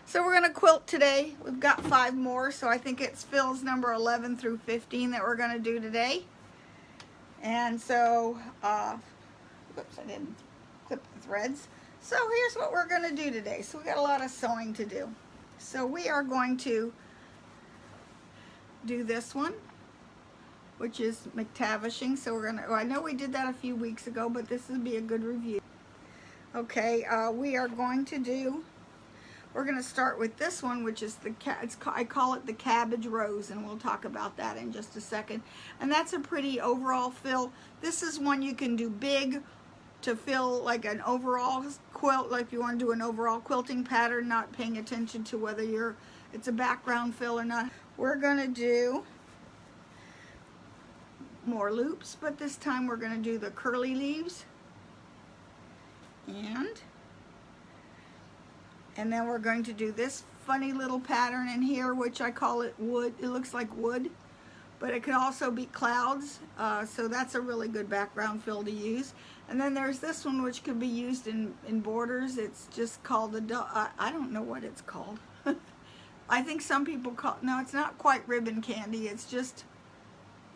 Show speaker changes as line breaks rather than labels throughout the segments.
So we're going to quilt today. We've got 5 more, so I think it's fills number 11 through 15 that we're going to do today. And so, oops, I didn't clip the threads. So here's what we're going to do today. So we got a lot of sewing to do. So we are going to do this one, which is McTavishing. So we're going to, I know we did that a few weeks ago, but this would be a good review. Okay, we are going to do, we're going to start with this one, which is I call it the cabbage rose, and we'll talk about that in just a second. And that's a pretty overall fill. This is one you can do big to fill like an overall quilt, like if you want to do an overall quilting pattern, not paying attention to whether it's a background fill or not. We're going to do more loops, but this time we're going to do the curly leaves. And then we're going to do this funny little pattern in here, which I call it wood. It looks like wood, but it could also be clouds. So that's a really good background fill to use. And then there's this one, which could be used in borders. It's just called I don't know what it's called. I think some people call, no, it's not quite ribbon candy. It's just,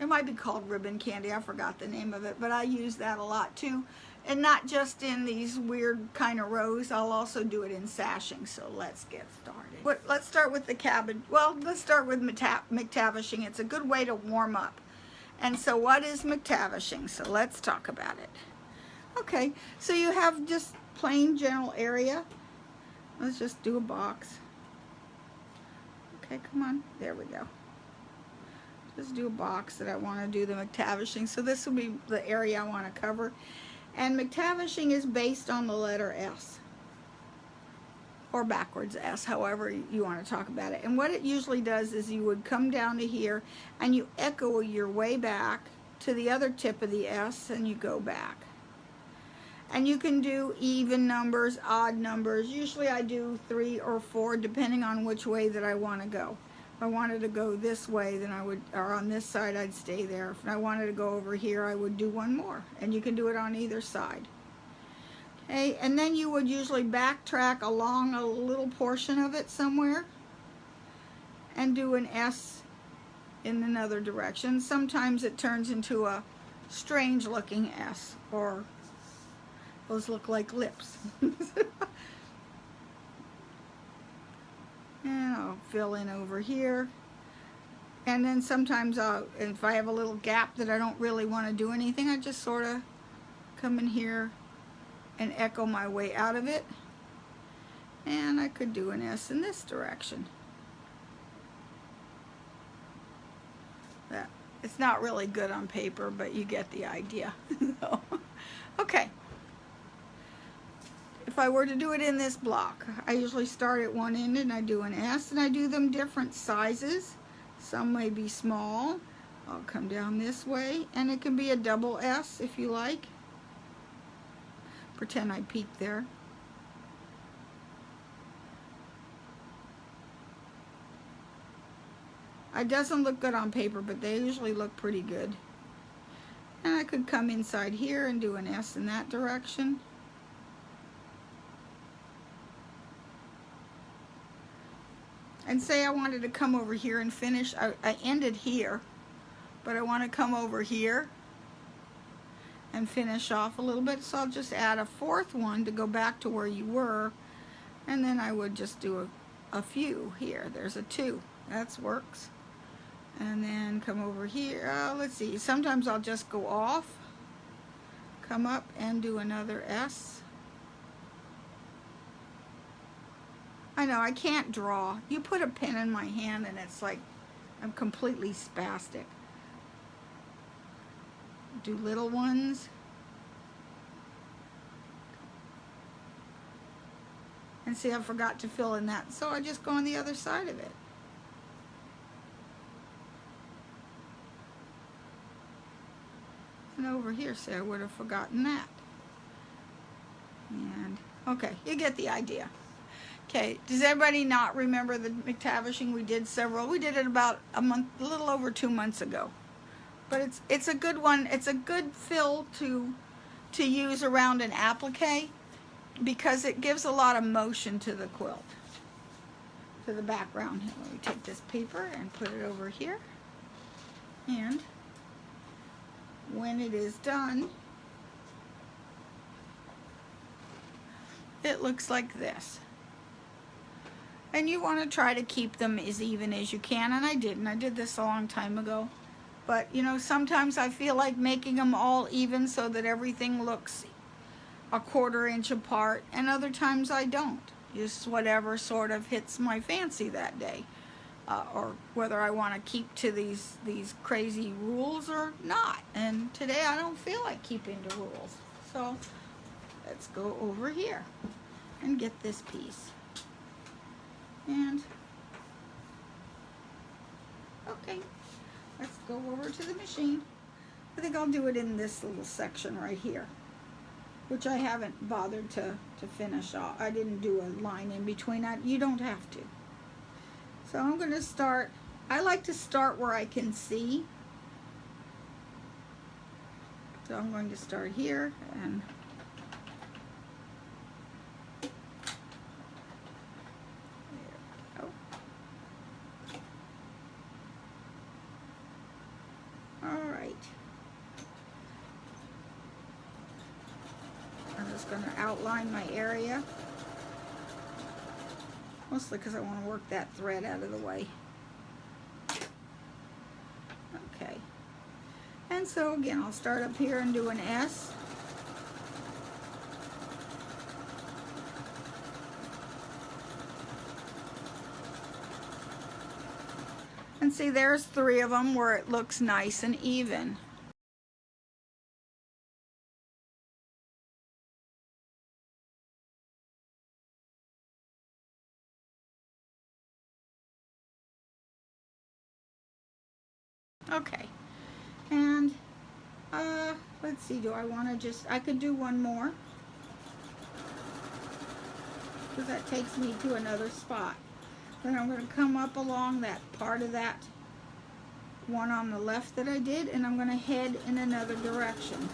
it might be called ribbon candy. I forgot the name of it, but I use that a lot too. And not just in these weird kind of rows, I'll also do it in sashing. So let's get started. Let's start with the cabbage. Well, let's start with McTavishing. It's a good way to warm up. And so what is McTavishing? So let's talk about it. Okay, so you have just plain general area. Let's just do a box. Okay, come on. There we go. Just do a box that I want to do the McTavishing. So this will be the area I want to cover. And McTavishing is based on the letter S, or backwards S, however you want to talk about it. And what it usually does is you would come down to here and you echo your way back to the other tip of the S, and you go back. And you can do even numbers, odd numbers. Usually I do 3 or 4 depending on which way that I want to go. If I wanted to go this way, then I would, or on this side, I'd stay there. If I wanted to go over here, I would do 1 more. And you can do it on either side. Okay, and then you would usually backtrack along a little portion of it somewhere and do an S in another direction. Sometimes it turns into a strange looking S, or those look like lips. And I'll fill in over here. And then sometimes if I have a little gap that I don't really want to do anything, I just sort of come in here and echo my way out of it. And I could do an S in this direction. It's not really good on paper, but you get the idea. So, okay. If I were to do it in this block, I usually start at one end and I do an S, and I do them different sizes. Some may be small. I'll come down this way, and it can be a double S if you like. Pretend I peeked there. It doesn't look good on paper, but they usually look pretty good. And I could come inside here and do an S in that direction. And say I wanted to come over here and finish. I ended here, but I want to come over here and finish off a little bit. So I'll just add a 4th one to go back to where you were. And then I would just do a few here. There's a 2. That works. And then come over here. Let's see. Sometimes I'll just go off, come up and do another S. I know, I can't draw. You put a pen in my hand and it's like I'm completely spastic. Do little ones. And see, I forgot to fill in that, so I just go on the other side of it. And over here, see, I would have forgotten that. And, okay, you get the idea. Okay, does everybody not remember the McTavishing? We did it about a little over 2 months ago. But it's a good one. It's a good fill to use around an applique because it gives a lot of motion to the quilt. to the background. Let me take this paper and put it over here. And when it is done, it looks like this. And you want to try to keep them as even as you can, and I didn't. I did this a long time ago. But, you know, sometimes I feel like making them all even so that everything looks a 1/4 inch apart, and other times I don't. Just whatever sort of hits my fancy that day. Or whether I want to keep to these crazy rules or not. And today I don't feel like keeping to rules. So let's go over here and get this piece. And okay, let's go over to the machine. I think I'll do it in this little section right here, which I haven't bothered to finish off. I didn't do a line in between. You don't have to. So I'm going to start. I like to start where I can see. So I'm going to start here and going to outline my area, mostly because I want to work that thread out of the way. Okay, and so again I'll start up here and do an S. And see, there's 3 of them where it looks nice and even. Okay, and let's see, do I want to I could do one more, because that takes me to another spot. Then I'm going to come up along that part of that one on the left that I did, and I'm going to head in another direction.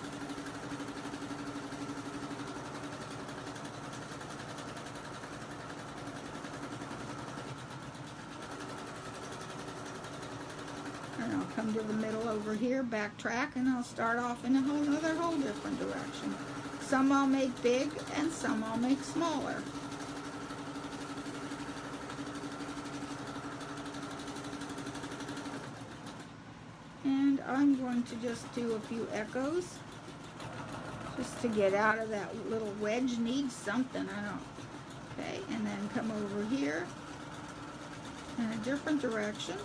And I'll come to the middle over here, backtrack, and I'll start off in another whole different direction. Some I'll make big, and some I'll make smaller. And I'm going to just do a few echoes, just to get out of that little wedge. Needs something, I don't. Okay, and then come over here in a different direction.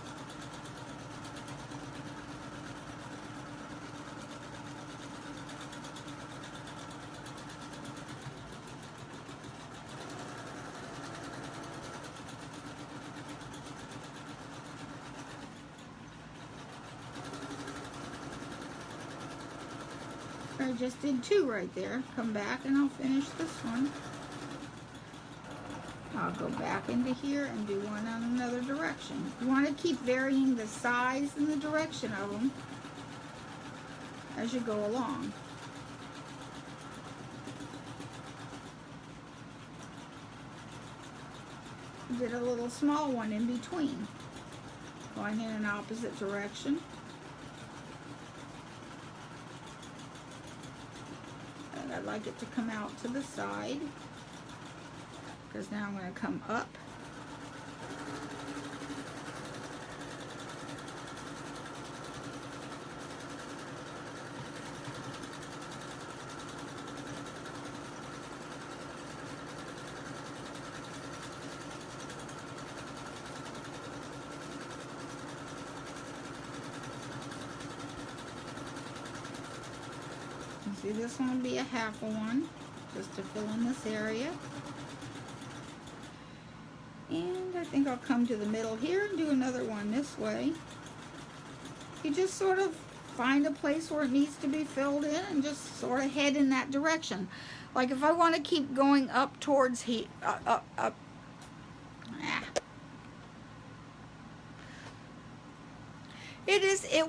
I just did 2 right there. Come back and I'll finish this one. I'll go back into here and do one on another direction. You want to keep varying the size and the direction of them as you go along. Did a little small one in between, going in an opposite direction. I'd like it to come out to the side, because now I'm going to come up. See, this one will be a half a one, just to fill in this area. And I think I'll come to the middle here and do another one this way. You just sort of find a place where it needs to be filled in and just sort of head in that direction. Like if I want to keep going up towards it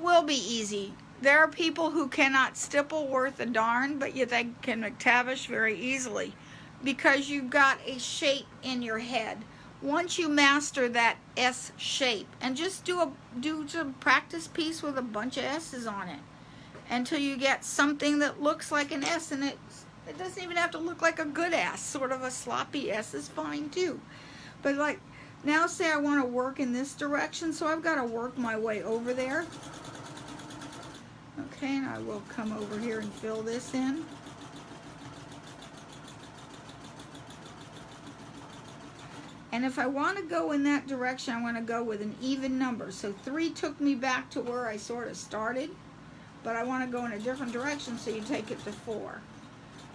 will be easy. There are people who cannot stipple worth a darn, but yet they can McTavish very easily, because you've got a shape in your head. once you master that S shape, and just do some practice piece with a bunch of S's on it until you get something that looks like an S, and it doesn't even have to look like a good S. Sort of a sloppy S is fine too. But like now, say I want to work in this direction, so I've got to work my way over there. Okay, and I will come over here and fill this in. And if I want to go in that direction, I want to go with an even number. So 3 took me back to where I sort of started, but I want to go in a different direction, so you take it to 4.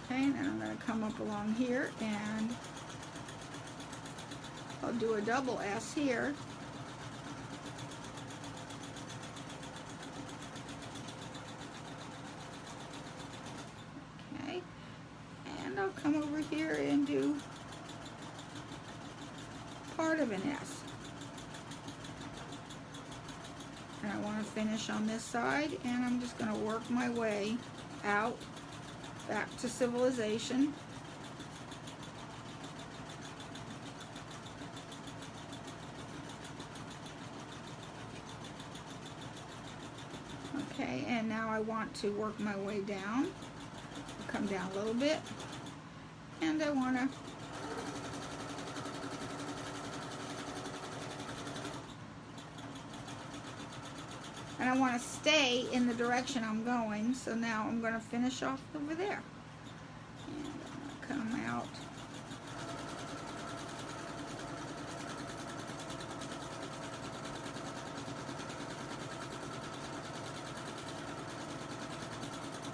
Okay, and then I'm going to come up along here, and I'll do a double S here. Okay, and I'll come over here and do part of an S. And I want to finish on this side, and I'm just going to work my way out back to civilization. Okay, and now I want to work my way down. I'll come down a little bit, and I want to stay in the direction I'm going, so now I'm going to finish off over there. And I'm going to come out.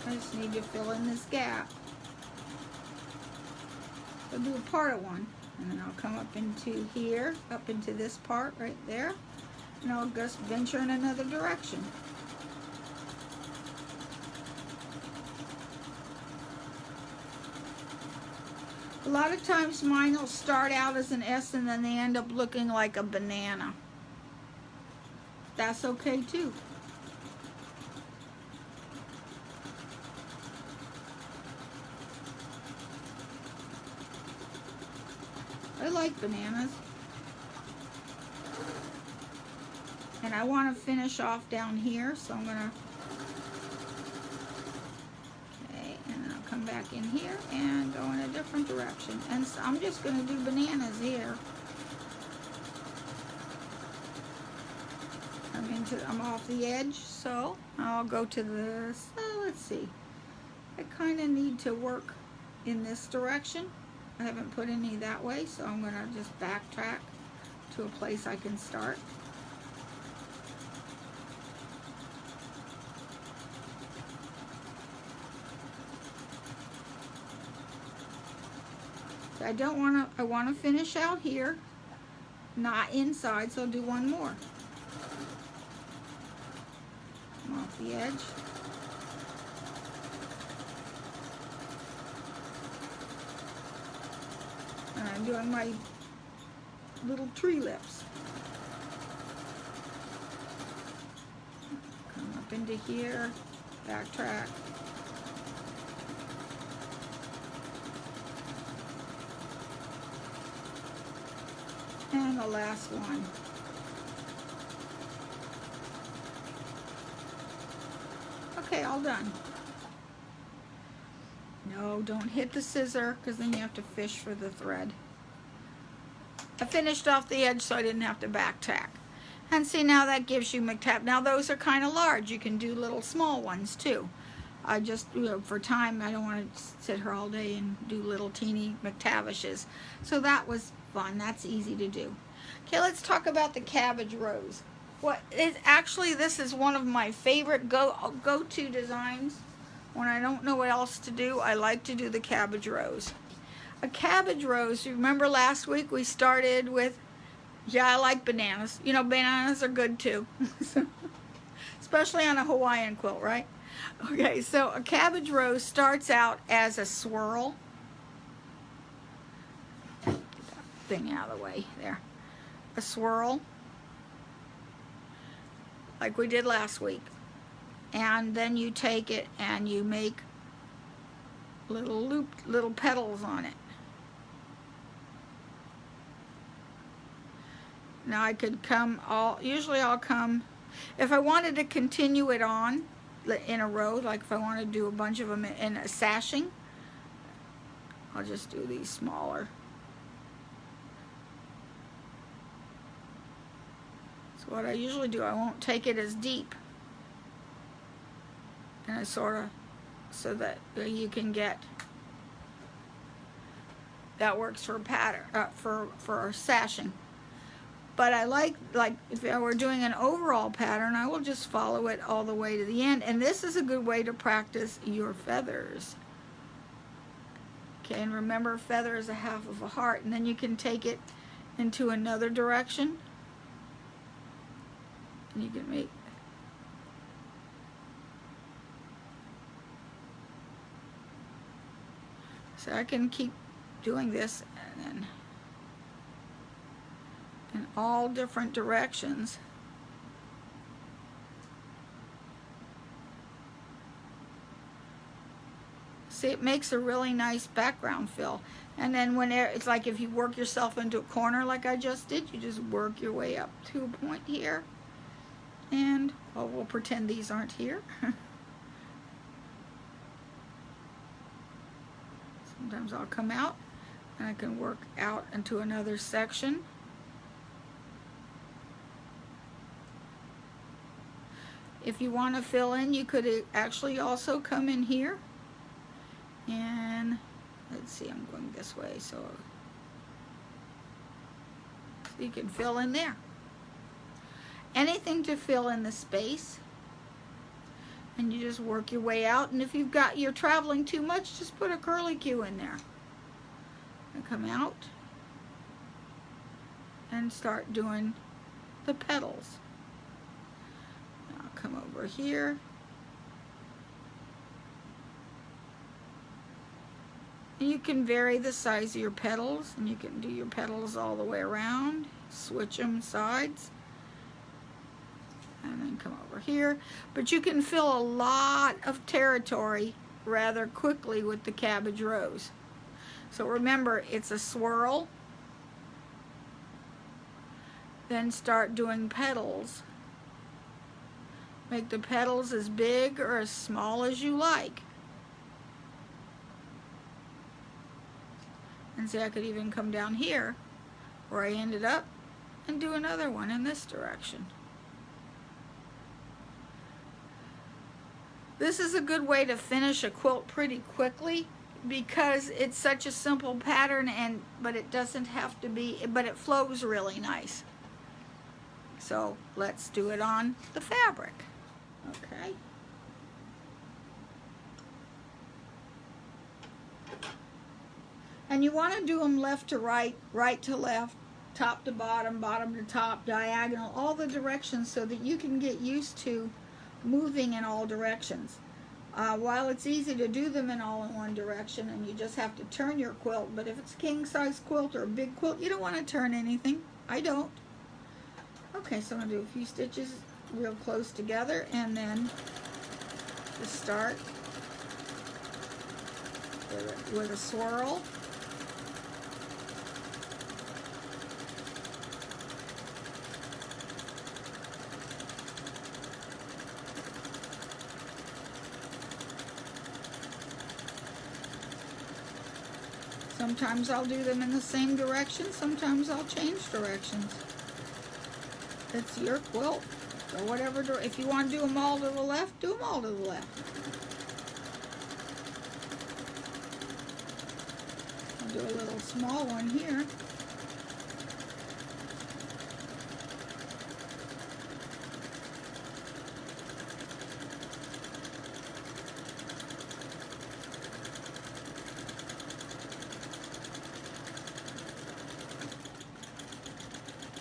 I just need to fill in this gap. So I'll do a part of one, and then I'll come up into here, up into this part right there, and I'll just venture in another direction. A lot of times mine will start out as an S and then they end up looking like a banana. That's okay too. I like bananas. And I want to finish off down here, so I'm going to, okay, and then I'll come back in here and go in a different direction. And so I'm just going to do bananas here. I'm off the edge, so I'll go to this. Let's see. I kind of need to work in this direction. I haven't put any that way, so I'm going to just backtrack to a place I can start. I want to finish out here, not inside, so I'll do one more. I'm off the edge. And I'm doing my little tree lips. Come up into here, backtrack. And the last one. Okay, all done. No, don't hit the scissor, because then you have to fish for the thread. I finished off the edge so I didn't have to backtrack. And see, now that gives you McTavish. Now those are kind of large. You can do little small ones too. I just, for time, I don't want to sit here all day and do little teeny McTavishes. So that was fun. That's easy to do. Okay, let's talk about the cabbage rose. Actually, this is one of my favorite go-to designs. When I don't know what else to do, I like to do the cabbage rose. A cabbage rose, you remember last week we started with, yeah, I like bananas. You know, bananas are good too. Especially on a Hawaiian quilt, right? Okay, so a cabbage rose starts out as a swirl. Get that thing out of the way there. A swirl, like we did last week. And then you take it and you make little petals on it. Now I could come usually I'll come, if I wanted to continue it on in a row, like if I want to do a bunch of them in a sashing, I'll just do these smaller. So what I usually do, I won't take it as deep. And I sort of, so that you can get, that works for pattern, for sashing. But I like if I were doing an overall pattern, I will just follow it all the way to the end. And this is a good way to practice your feathers. Okay, and remember, feather is a half of a heart, and then you can take it into another direction. And you can make, so I can keep doing this and then in all different directions. See, it makes a really nice background fill. And then when it's like if you work yourself into a corner like I just did, you just work your way up to a point here. And, well, we'll pretend these aren't here. Sometimes I'll come out and I can work out into another section. If you want to fill in, you could actually also come in here. And let's see, I'm going this way, so you can fill in there. Anything to fill in the space. And you just work your way out. And if you're traveling too much, just put a curlicue in there. And come out and start doing the petals. Now come over here. And you can vary the size of your petals, and you can do your petals all the way around. Switch them sides. And then come over here. But you can fill a lot of territory rather quickly with the cabbage rose. So remember, it's a swirl. Then start doing petals. Make the petals as big or as small as you like. And see, I could even come down here where I ended up and do another one in this direction. This is a good way to finish a quilt pretty quickly because it's such a simple pattern, but it doesn't have to be, but it flows really nice. So let's do it on the fabric. Okay. And you want to do them left to right, right to left, top to bottom, bottom to top, diagonal, all the directions so that you can get used to moving in all directions. While it's easy to do them in all in one direction and you just have to turn your quilt, but if it's a king size quilt or a big quilt, you don't want to turn anything. I don't. Okay, so I'm going to do a few stitches real close together and then just start with a swirl. Sometimes I'll do them in the same direction, sometimes I'll change directions. It's your quilt, or whatever. If you want to do them all to the left, do them all to the left. I'll do a little small one here.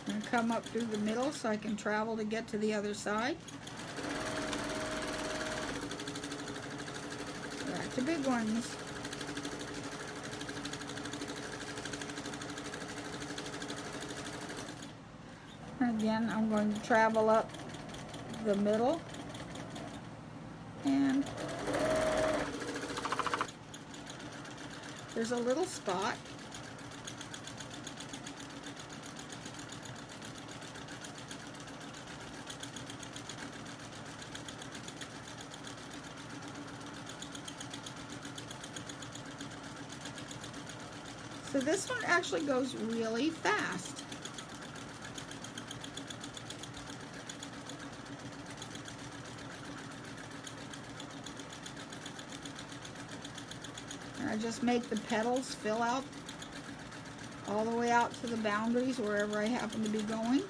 And come up through the middle so I can travel to get to the other side. Back to big ones. Again, I'm going to travel up the middle and there's a little spot. So this one actually goes really fast. And I just make the petals fill out all the way out to the boundaries wherever I happen to be going.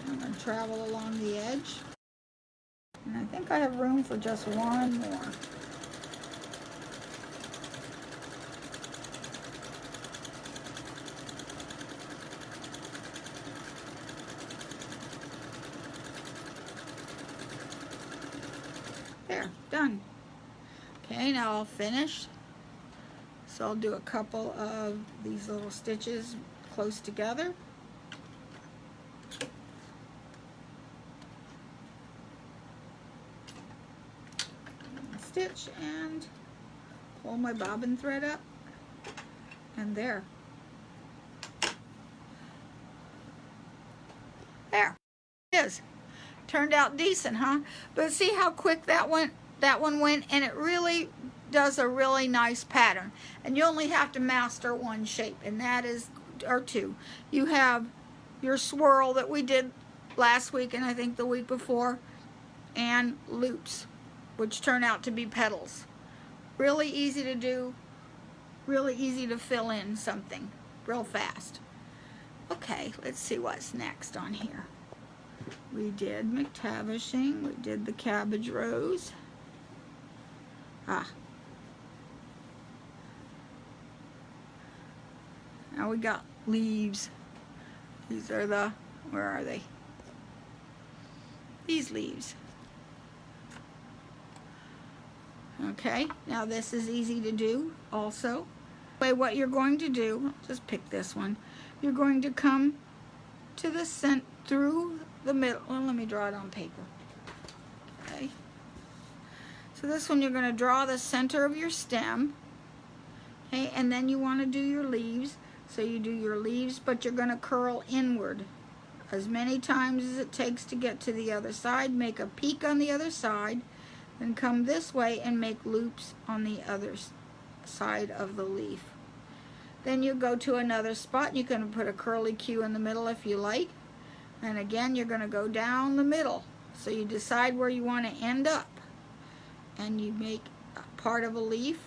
I'm going to travel along the edge. And I think I have room for just one more. There, done. Okay, now I'll finish. So I'll do a couple of these little stitches close together. Stitch and pull my bobbin thread up, and there. There it is. Turned out decent, huh? But see how quick that one went, and it really does a really nice pattern. And you only have to master one shape, and that is, or two. You have your swirl that we did last week and I think the week before, and loops, which turn out to be petals. Really easy to do, really easy to fill in something real fast. Okay, let's see what's next on here. We did McTavishing, we did the cabbage rose. Now we got leaves. These are the, where are they? These leaves. Okay, now this is easy to do also. What you're going to do, just pick this one. You're going to come to the center, through the middle. Well, let me draw it on paper. Okay. So this one you're going to draw the center of your stem. Okay, and then you want to do your leaves. So you do your leaves, but you're going to curl inward as many times as it takes to get to the other side. Make a peak on the other side. Then come this way and make loops on the other side of the leaf. Then you go to another spot and you can put a curly Q in the middle if you like. And again, you're going to go down the middle. So you decide where you want to end up. And you make part of a leaf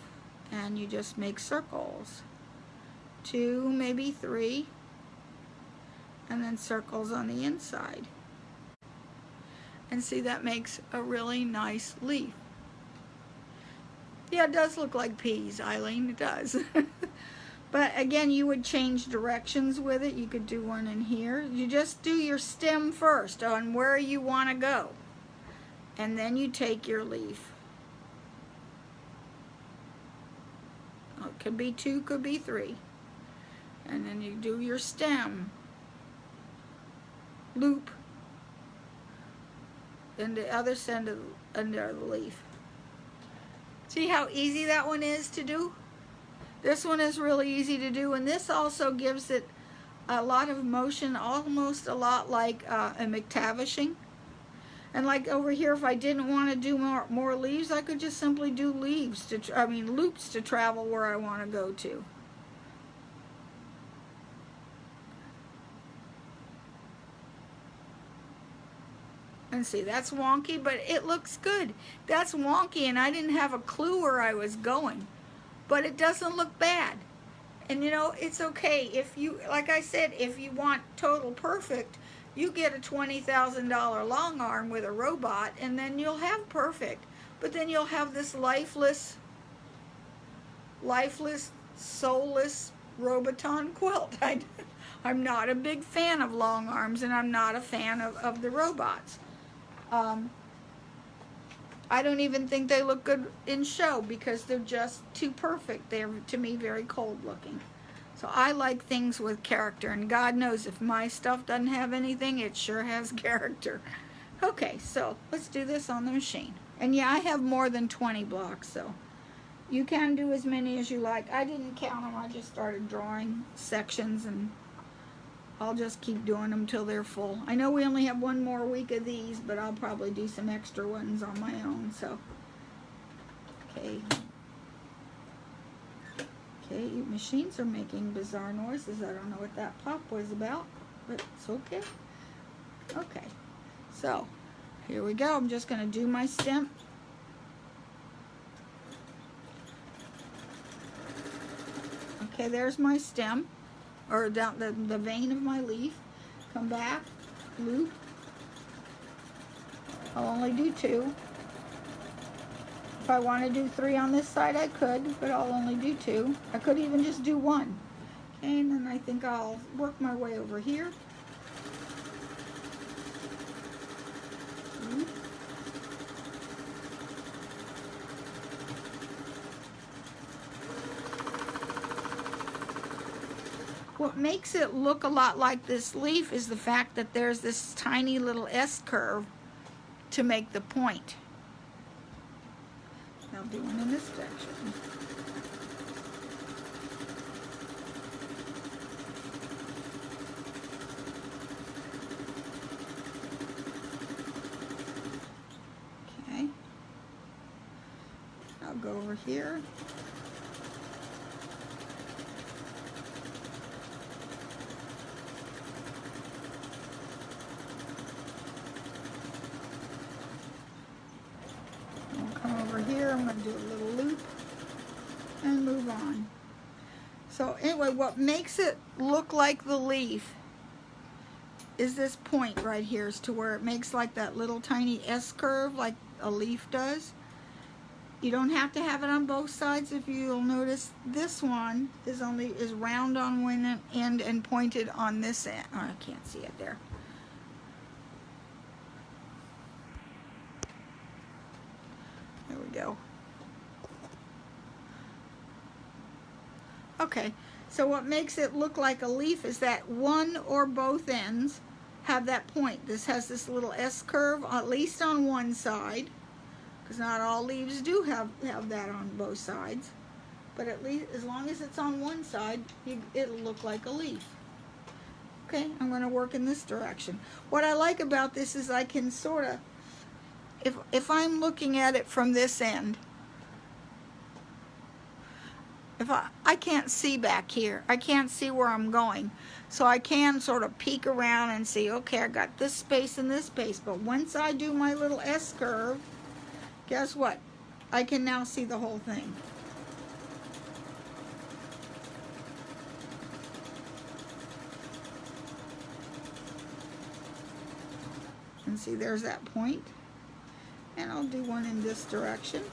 and you just make circles. 2, maybe 3. And then circles on the inside. And see, that makes a really nice leaf. Yeah, it does look like peas, Eileen, it does. But again, you would change directions with it. You could do one in here. You just do your stem first on where you want to go. And then you take your leaf. Oh, it could be 2, could be 3. And then you do your stem. Loop. Then the other end of under the leaf. See how easy that one is to do? This one is really easy to do, and this also gives it a lot of motion, almost a lot like a McTavishing. And like over here, if I didn't want to do more leaves, I could just simply do leaves loops to travel where I want to go to. And see, that's wonky, but it looks good. That's wonky, and I didn't have a clue where I was going. But it doesn't look bad. And you know, it's okay. If you, like I said, if you want total perfect, you get a $20,000 long arm with a robot, and then you'll have perfect. But then you'll have this lifeless, soulless Roboton quilt. I'm not a big fan of long arms, and I'm not a fan of the robots. I don't even think they look good in show because they're just too perfect. They're, to me, very cold looking. So I like things with character, and God knows if my stuff doesn't have anything, it sure has character. Okay, so let's do this on the machine. And yeah, I have more than 20 blocks, so You can do as many as you like. I didn't count them. I just started drawing sections, and I'll just keep doing them till they're full. I know we only have one more week of these, but I'll probably do some extra ones on my own. So, okay. Okay, machines are making bizarre noises. I don't know what that pop was about, but it's okay. Okay, so here we go. I'm just going to do my stem. Okay, there's my stem, or down the vein of my leaf. Come back, loop. I'll only do 2. If I want to do 3 on this side, I could, but I'll only do 2. I could even just do 1. Okay, and then I think I'll work my way over here. Loop. What makes it look a lot like this leaf is the fact that there's this tiny little S curve to make the point. I'll do one in this direction. Okay. I'll go over here. Here I'm going to do a little loop and move on. So anyway, what makes it look like the leaf is this point right here, as to where it makes like that little tiny S curve like a leaf does. You don't have to have it on both sides. If you'll notice, this one is round on one end and pointed on this end. Oh, I can't see it there. There we go. Okay, so what makes it look like a leaf is that one or both ends have that point. This has this little S curve, at least on one side, because not all leaves do have that on both sides. But at least, as long as it's on one side, it'll look like a leaf. Okay, I'm going to work in this direction. What I like about this is I can sort of, if I'm looking at it from this end, if I can't see back here, I can't see where I'm going, so I can sort of peek around and see, okay, I got this space and this space, but once I do my little S curve, guess what? I can now see the whole thing. And see, there's that point. And I'll do one in this direction.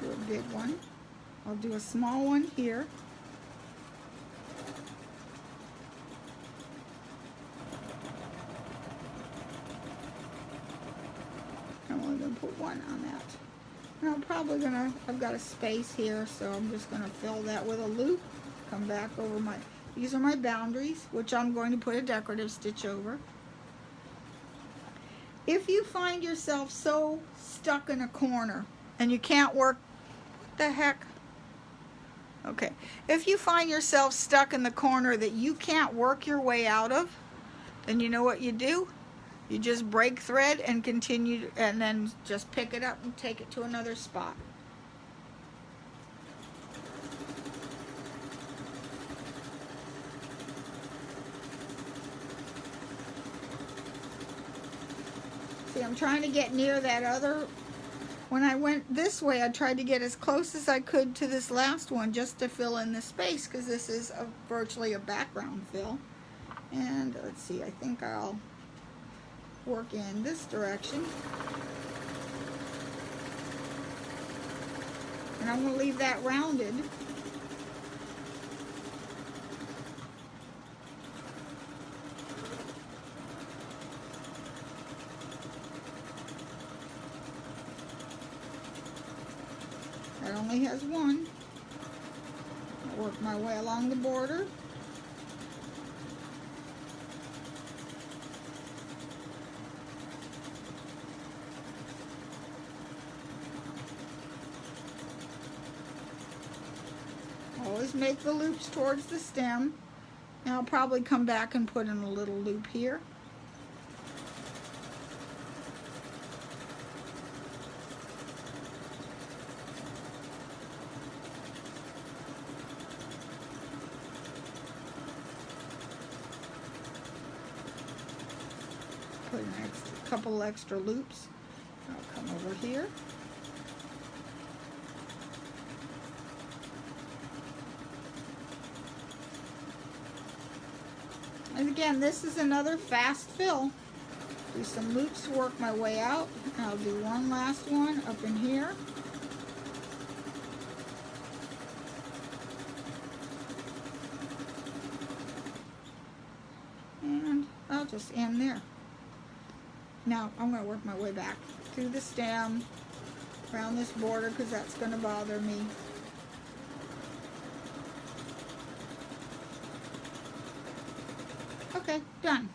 Do a big one. I'll do a small one here. I'm only going to put one on that. And I'm probably going to, I've got a space here, so I'm just going to fill that with a loop. Come back over my, these are my boundaries, which I'm going to put a decorative stitch over. If you find yourself so stuck in a corner and you can't work, what the heck? Okay, if you find yourself stuck in the corner that you can't work your way out of, then you know what you do? You just break thread and continue, and then just pick it up and take it to another spot. See, I'm trying to get near that other. When I went this way, I tried to get as close as I could to this last one just to fill in the space, because this is virtually a background fill. And let's see, I think I'll work in this direction. And I'm going to leave that rounded. That only has one. I'll work my way along the border. just make the loops towards the stem. And I'll probably come back and put in a little loop here. Put a couple extra loops. I'll come over here. And again, this is another fast fill. Do some loops to work my way out. I'll do one last one up in here. And I'll just end there. Now I'm going to work my way back through the stem, around this border because that's going to bother me. Okay, done.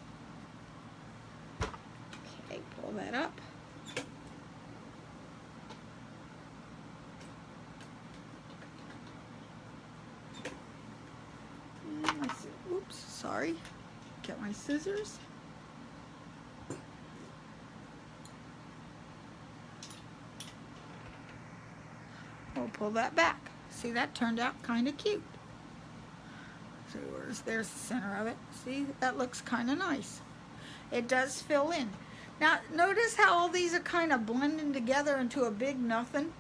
Okay, pull that up. And let's see. Oops, sorry. Get my scissors. We'll pull that back. See, that turned out kind of cute. So there's the center of it. See, that looks kind of nice. It does fill in. Now, notice how all these are kind of blending together into a big nothing.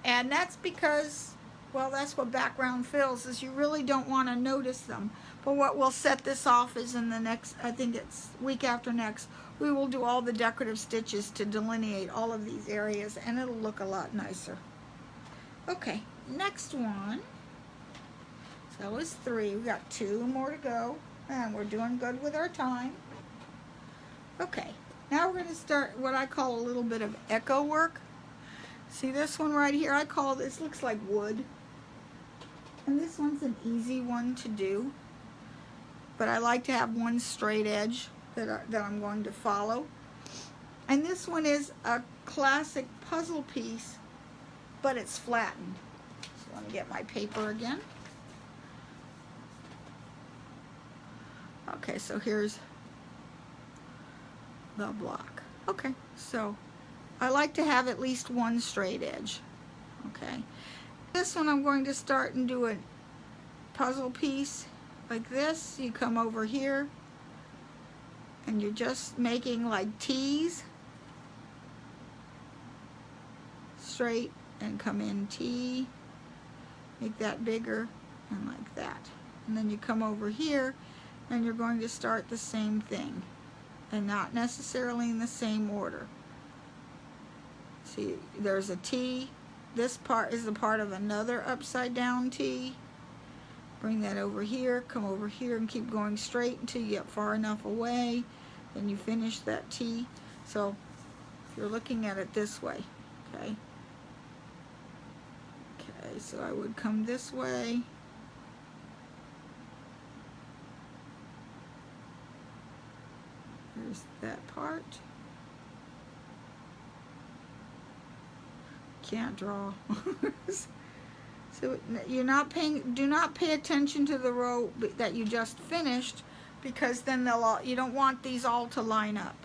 And that's because, well, that's what background fills, is you really don't want to notice them. But what we'll set this off is in the next, I think it's week after next, we will do all the decorative stitches to delineate all of these areas, and it'll look a lot nicer. Okay, next one. So that was 3. We got 2 more to go, and we're doing good with our time. Okay, now we're going to start what I call a little bit of echo work. See this one right here? I call this, looks like wood. And this one's an easy one to do, but I like to have one straight edge that I'm going to follow. And this one is a classic puzzle piece, but it's flattened. So let me get my paper again. Okay, so here's the block. Okay, so I like to have at least one straight edge. Okay, this one I'm going to start and do a puzzle piece like this. You come over here and you're just making like T's, straight, and come in T, make that bigger, and like that. And then you come over here and you're going to start the same thing, and not necessarily in the same order. See, there's a T. This part is the part of another upside down T. Bring that over here, come over here, and keep going straight until you get far enough away. Then you finish that T. So if you're looking at it this way, okay? Okay, so I would come this way. Here's that part. Can't draw. So you're not paying. Do not pay attention to the row that you just finished, because then they'll all. You don't want these all to line up.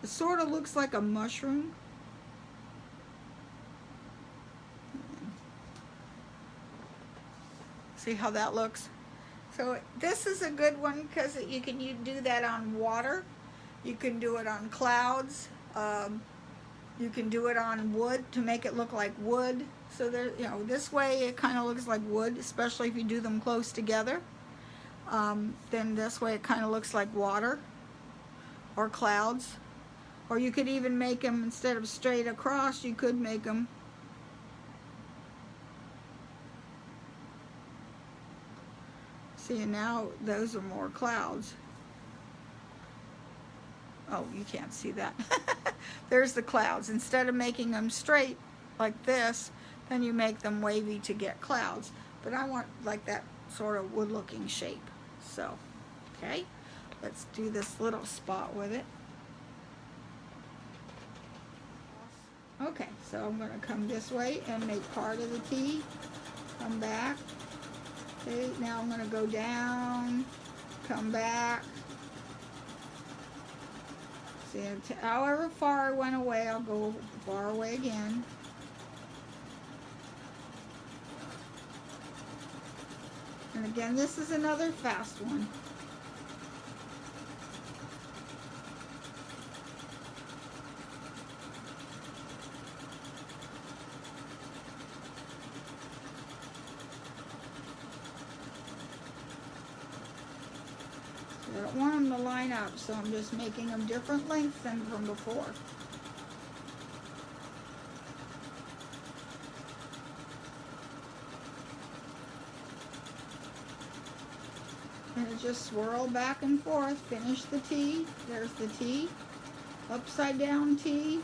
It sort of looks like a mushroom. See how that looks? So this is a good one because you do that on water. You can do it on clouds. You can do it on wood to make it look like wood. So there, you know, this way it kind of looks like wood, especially if you do them close together. Then this way it kind of looks like water or clouds. Or you could even make them, instead of straight across, you could make them see, and now those are more clouds. Oh, you can't see that. There's the clouds. Instead of making them straight like this, then you make them wavy to get clouds. But I want like that sort of wood looking shape. So, okay, let's do this little spot with it. Okay, so I'm going to come this way and make part of the T. Come back. Okay, now I'm going to go down, come back. See, however far I went away, I'll go far away again. And again, this is another fast one. I don't want them to line up, so I'm just making them different lengths than from before. And just swirl back and forth. Finish the T. There's the T. Upside down T.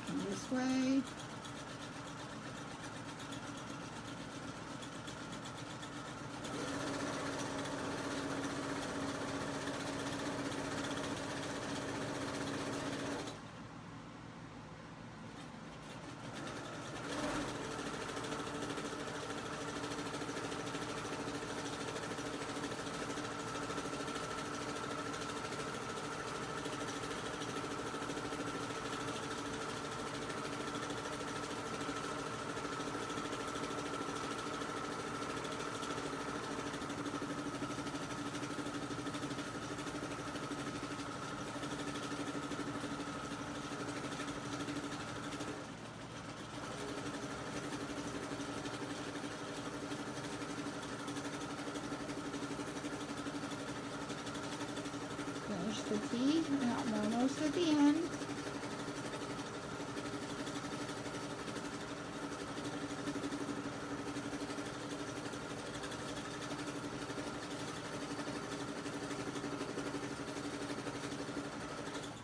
Come this way. The T, I'm almost at the end.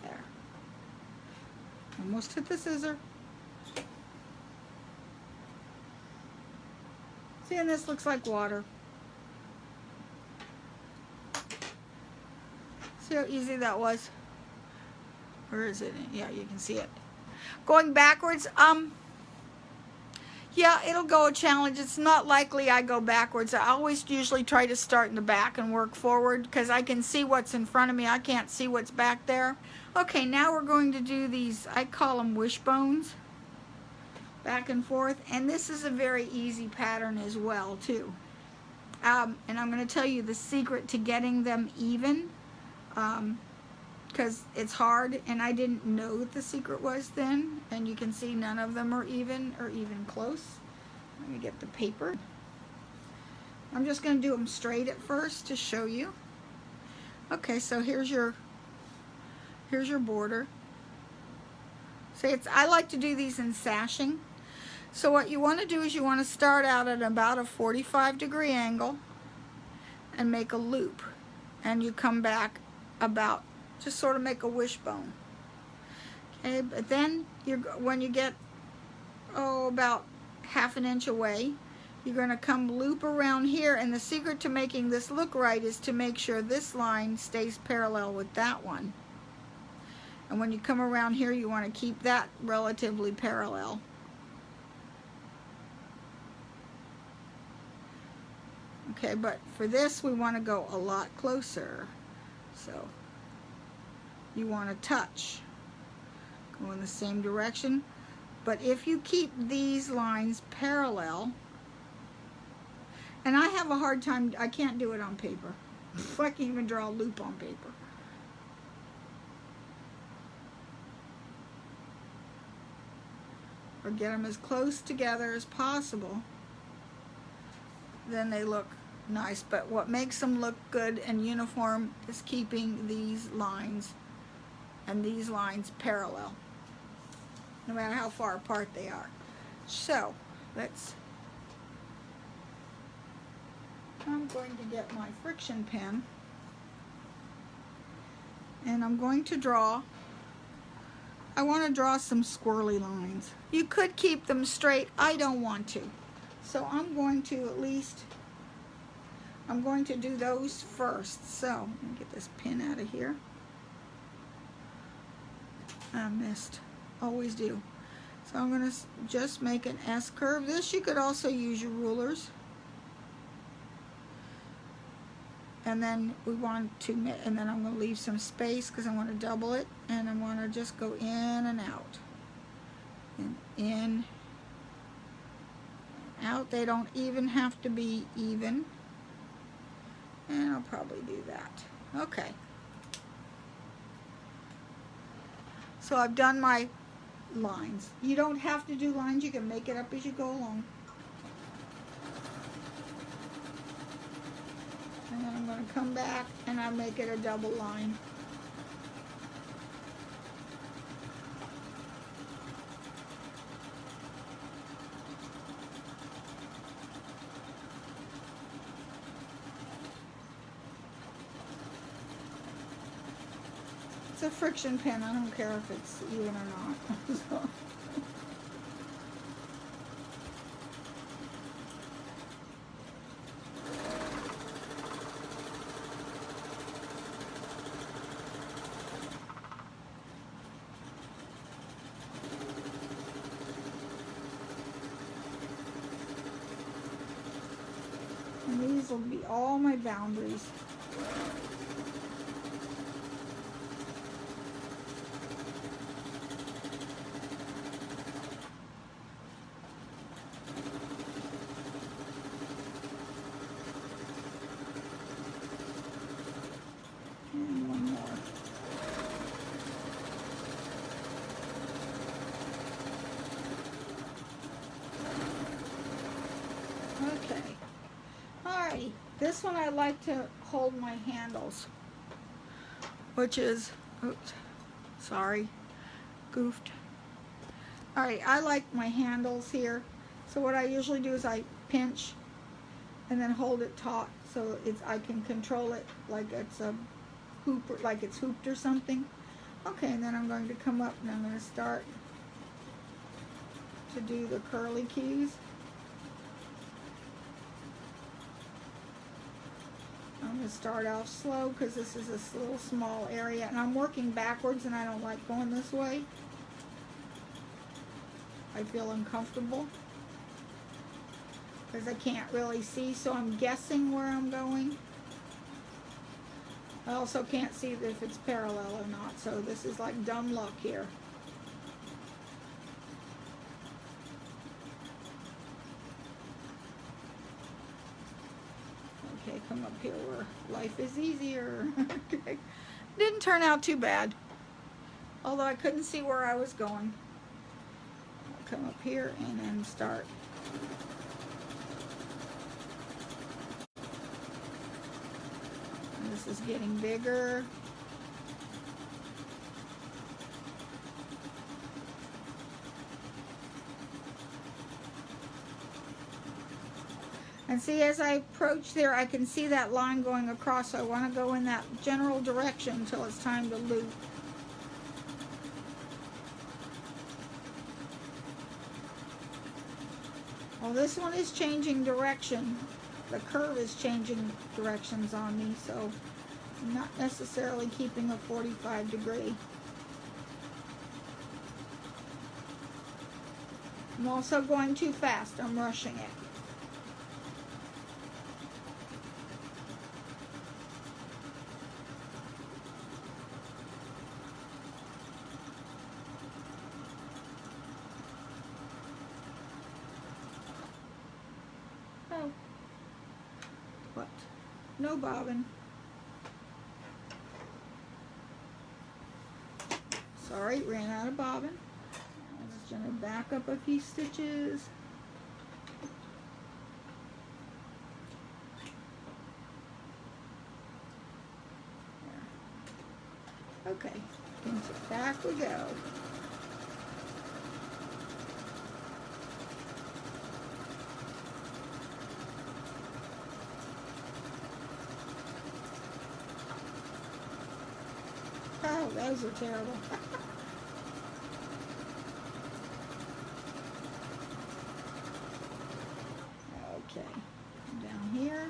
There. Almost hit the scissor. See, and this looks like water. See how easy that was? Where is it? Yeah, you can see it. Going backwards, yeah, it'll go a challenge. It's not likely I go backwards. I always usually try to start in the back and work forward because I can see what's in front of me. I can't see what's back there. Okay, now we're going to do these, I call them wishbones. Back and forth. And this is a very easy pattern as well, too. And I'm going to tell you the secret to getting them even. Because it's hard, and I didn't know what the secret was then, and you can see none of them are even or even close. Let me get the paper. I'm just going to do them straight at first to show you. Okay, so here's your border. See, I like to do these in sashing. So what you want to do is you want to start out at about a 45-degree angle and make a loop, and you come back about, just sort of make a wishbone. Okay, but then when you get about ½ an inch away, you're going to come loop around here, and the secret to making this look right is to make sure this line stays parallel with that one. And when you come around here, you want to keep that relatively parallel. Okay, but for this we want to go a lot closer. So you want to touch, go in the same direction, but if you keep these lines parallel, and I have a hard time, I can't do it on paper. I can't even draw a loop on paper. Or get them as close together as possible, then they look nice. But what makes them look good and uniform is keeping these lines and these lines parallel, no matter how far apart they are. So I'm going to get my friction pen, and I'm going to draw. I want to draw some squirrely lines. You could keep them straight. I don't want to. So I'm going to at least I'm going to do those first. So let me get this pin out of here. I missed. Always do. So I'm going to just make an S curve. This you could also use your rulers. And then we want to, and then I'm going to leave some space because I want to double it, and I want to just go in and out, and in, and out. They don't even have to be even, and I'll probably do that. Okay. So I've done my lines. You don't have to do lines. You can make it up as you go along. And then I'm going to come back and I'll make it a double line. It's a friction pin. I don't care if it's even or not. So. And these will be all my boundaries. And one more. Okay. Alrighty, this one I like to hold my handles, which is, oops, sorry, goofed. Alright, I like my handles here, so what I usually do is I pinch and then hold it taut so I can control it like it's a hoop, like it's hooped or something. Okay, and then I'm going to come up and I'm going to start to do the curly cues. I'm going to start off slow because this is a little small area, and I'm working backwards and I don't like going this way. I feel uncomfortable because I can't really see, so I'm guessing where I'm going. I also can't see if it's parallel or not, so this is like dumb luck here. Okay, come up here where life is easier. Okay. Didn't turn out too bad, although I couldn't see where I was going. I'll come up here and then start. And this is getting bigger. And see, as I approach there, I can see that line going across, so I want to go in that general direction until it's time to loop. Well, this one is changing direction. The curve is changing directions on me, so I'm not necessarily keeping a 45-degree. I'm also going too fast. I'm rushing it. Oh. What? No bobbin. Sorry, ran out of bobbin. I'm just going to back up a few stitches. There. Okay, into back we go. Oh, those are terrible. Okay, down here.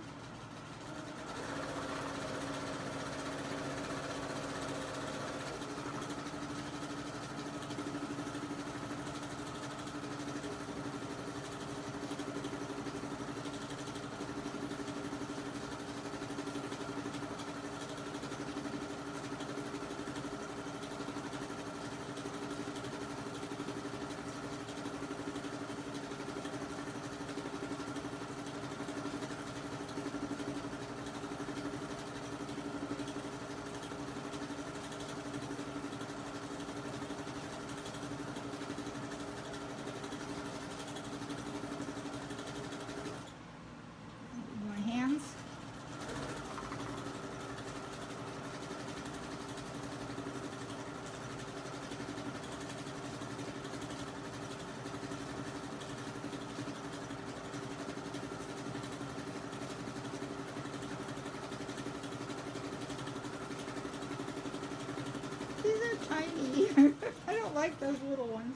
These are tiny. I don't like those little ones.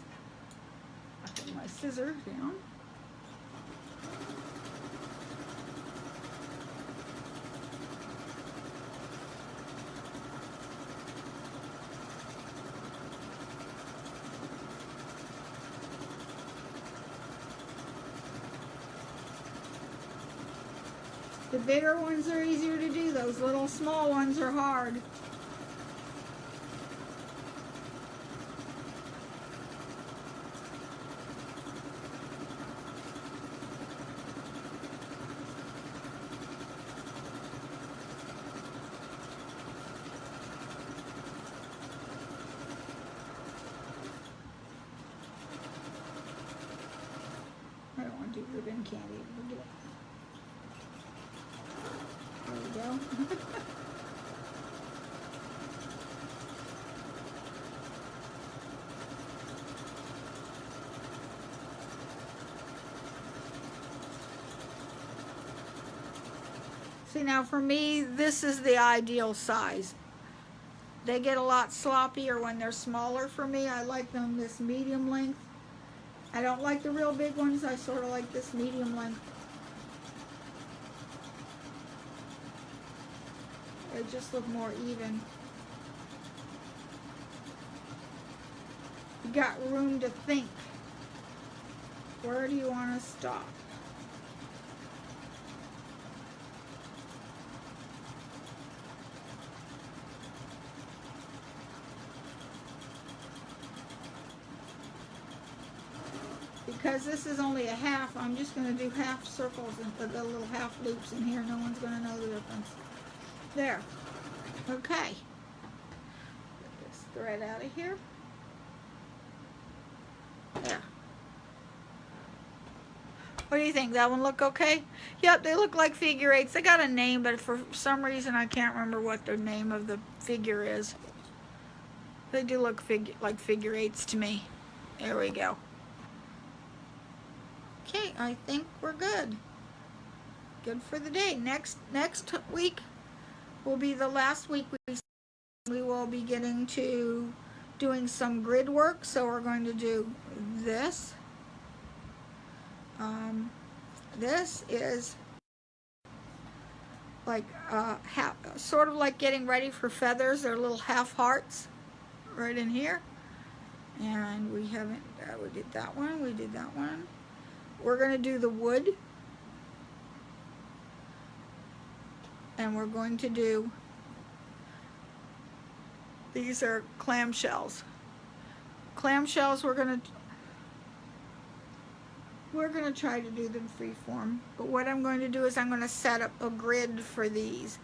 I put my scissors down. The bigger ones are easier to do. Those little small ones are hard. I don't want to do ribbon candy. We'll do it. There we go. See, now for me, this is the ideal size. They get a lot sloppier when they're smaller for me. I like them this medium length. I don't like the real big ones. I sort of like this medium length. They just look more even. You got room to think. Where do you want to stop? Because this is only a half, I'm just going to do half circles and put the little half loops in here. No one's going to know the difference. There. Okay. Get this thread out of here. There. What do you think? That one look okay? Yep, they look like figure eights. They got a name, but for some reason I can't remember what the name of the figure is. They do look like figure eights to me. There we go. Okay, I think we're good. Good for the day. Next week will be the last week we will be getting to doing some grid work. So we're going to do this. This is like sort of like getting ready for feathers. They're little half hearts right in here. And we haven't, we did that one, we did that one. We're going to do the wood. And we're going to do, these are clamshells. Clamshells, we're going to try to do them freeform. But what I'm going to do is I'm going to set up a grid for these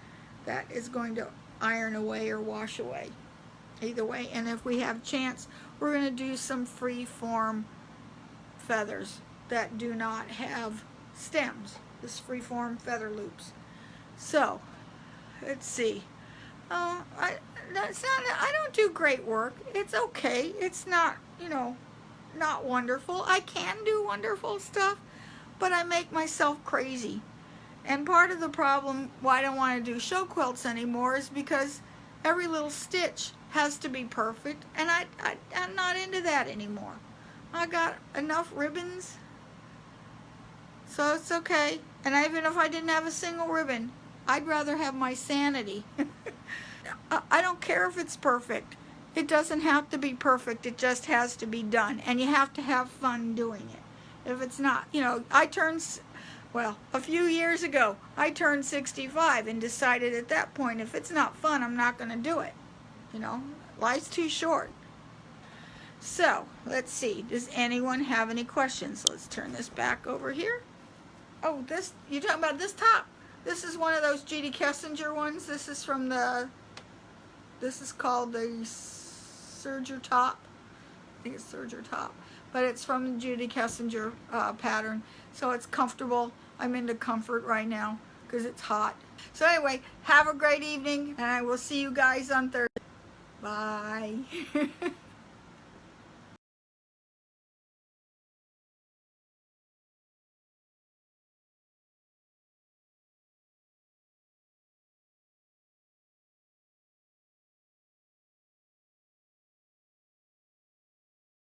that is going to iron away or wash away. Either way. And if we have chance, we're going to do some freeform feathers that do not have stems. This freeform feather loops. So, let's see. I don't do great work. It's okay. It's not, you know, not wonderful. I can do wonderful stuff, but I make myself crazy. And part of the problem why I don't want to do show quilts anymore is because every little stitch has to be perfect, and I'm not into that anymore. I got enough ribbons, so it's okay. And even if I didn't have a single ribbon, I'd rather have my sanity. I don't care if it's perfect. It doesn't have to be perfect. It just has to be done. And you have to have fun doing it. If it's not, you know, well, a few years ago, I turned 65 and decided at that point, if it's not fun, I'm not going to do it. You know, life's too short. So, let's see. Does anyone have any questions? Let's turn this back over here. Oh, this, you're talking about this top. This is one of those G.D. Kessinger ones. This is from this is called the Serger Top. I think it's Serger Top. But it's from the Judy Kessinger pattern. So it's comfortable. I'm into comfort right now because it's hot. So anyway, have a great evening, and I will see you guys on Thursday. Bye.